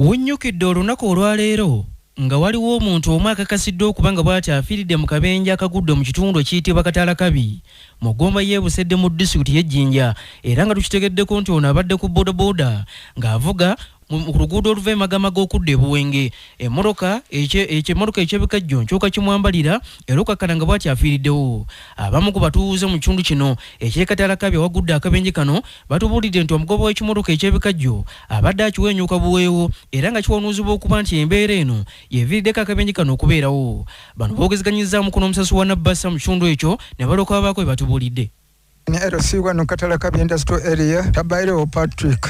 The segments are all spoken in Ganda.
Wonnyukidde olunaku olwaleero nga waliwo omuntu omu akakasiddwa okuba nga bw'ati afiiridde mu kabenje akagudde mu kitundu ekiyitibwa Katalakabi mu Gomba y'e Busedde mu disitulikiti y'Ejjinja, era nga tukitegeddeko nti ono abadde ku bodaboda ng'avuga ku luguudo oluva e Magamaga okudda e Buwenge. Emmotoka eky'ebikajjo nkyuka kimwambalira era okakkana nga bw'ati afiiriddewo. Abamu ku batuuze mu kitundu kino eky'e Katalakabi awagudde akabenje kano batubuulidde nti omugoba w'ekimotoka eky'ebikajjo abadde akiwenyuuka buweewo era nga kiwanuuzibwa okuba nti embeera eno yeviiriddeko akabenje kano okubeerawo. Bano boogezeganyizza mukono omusasi wa Nabbasa mu kitundu ekyo ne balyoka babaako bwe batubuulidde. RC1 Katalakabi Industrial Area Tabairo Patrick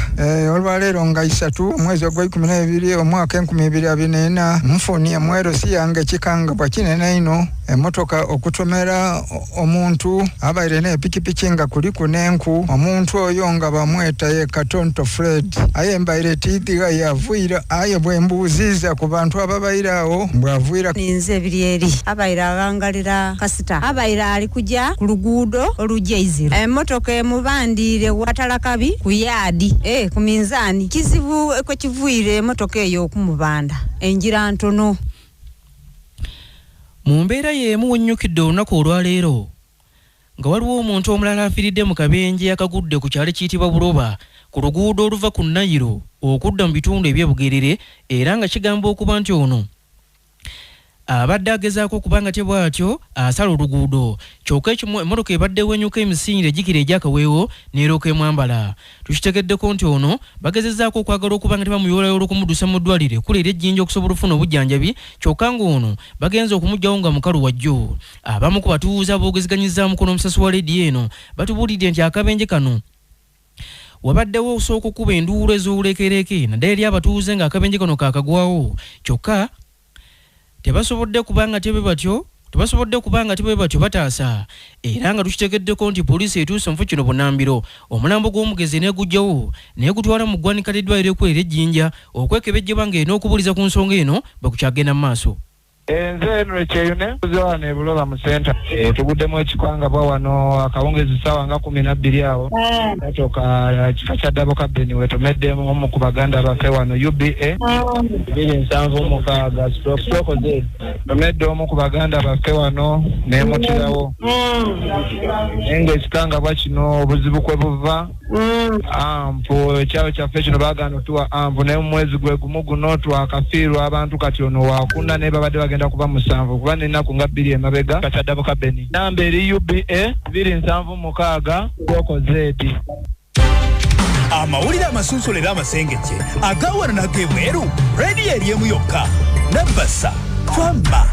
olwaleero nga 3 omwezi ogwa 12 omwaka 2024 nfunye mu RC yange kikangabwa kinene ino emotoka okutomera omuntu abaire ne pikipiki nga kuliku n'enku. Omuntu oyo nga bamweta ye Katonto Fred ayembaire tiidiga yavuira aye bwembuuziza ku bantu ababairawo bwavuira ninze ebiryeri abaire agangalira kasita abaire ali kujja ku luguudo olujja emotoka emubandire Katalakabi ku yaadi ku minzaani kizibu ko kivuire emotoka eyo okumubanda enjira ntono. Mu mbeera y'emu wonnyukidde olunaku olwaleero nga waliwo omuntu omulala afiiridde mu kabenje akagudde ku kyalo kiyitibwa Buloba ku luguudo oluva ku Nayiro okudda mu bitundu eby'Ebugerere, era nga kigamba okuba nti ono abadde agezaako okubanga tebwatyo asala oluguudo kyokka emmotoka ebadde wenyuka emisinde ejikira egyakaweewo n'erooka emwambala. Tukitegeddeko nti ono bagezezzaako okwagala okubanga tebamuyolayo olw'okumuddusa mu ddwaliro ekkulu ery'Ejjinja okusobola okufuna obujjanjabi, kyokka ng'ono bagenza okumuggyawo nga mukalu wajjo. Abamu ku batuuze aboogezeganyizza mukono omusasi wa leediyo eno batubuulidde nti akabenje kano wabaddewo okusooka okuba enduulu ez'obuleekereeke naddala eri abatuuze ng'akabenje kano kaakagwawo, kyokka tebasobodde kubanga tebe batyo bataasa. Era nga tukitegeddeko nti poliisi etuuse mu kino Bunambiro omulambo gw'omugezi n'egujjawo n'egutwala mu ggwanika ly'eddwaliro ekkulu ery'Ejjinja okwekebejjebwa ng'erina okubuuliza ku nsonga eno bwe kukyagenda mu maaso. Nze Henry Kyeyune wano e Buloba mu center tuguddemu ekikwangabwa wano akawungezi ssaawa nga 12 awo natoka kika kya Double Cabin wetumeddemu omu ku baganda baffe wano UBA 276 stroke Z tumedde omu ku baganda baffe wano n'emutirawo nga ekikangabwa kino obuzibu kwe buva ampu ekyalo kyaffe kino baagana otuwa ampu naye mu mwezi gwe gumu guno twakafiirwa abantu kati ono wakunda naye babadde bagenda kuba 7 kuba n'ennaku nga 2 emabega kata Double Cabin namba eri UBA 276 stroke Z. Amawulire amasunsulera amasengejje agawana n'ag'ebweru rediyo eri emu yokka Nabbasa Famba.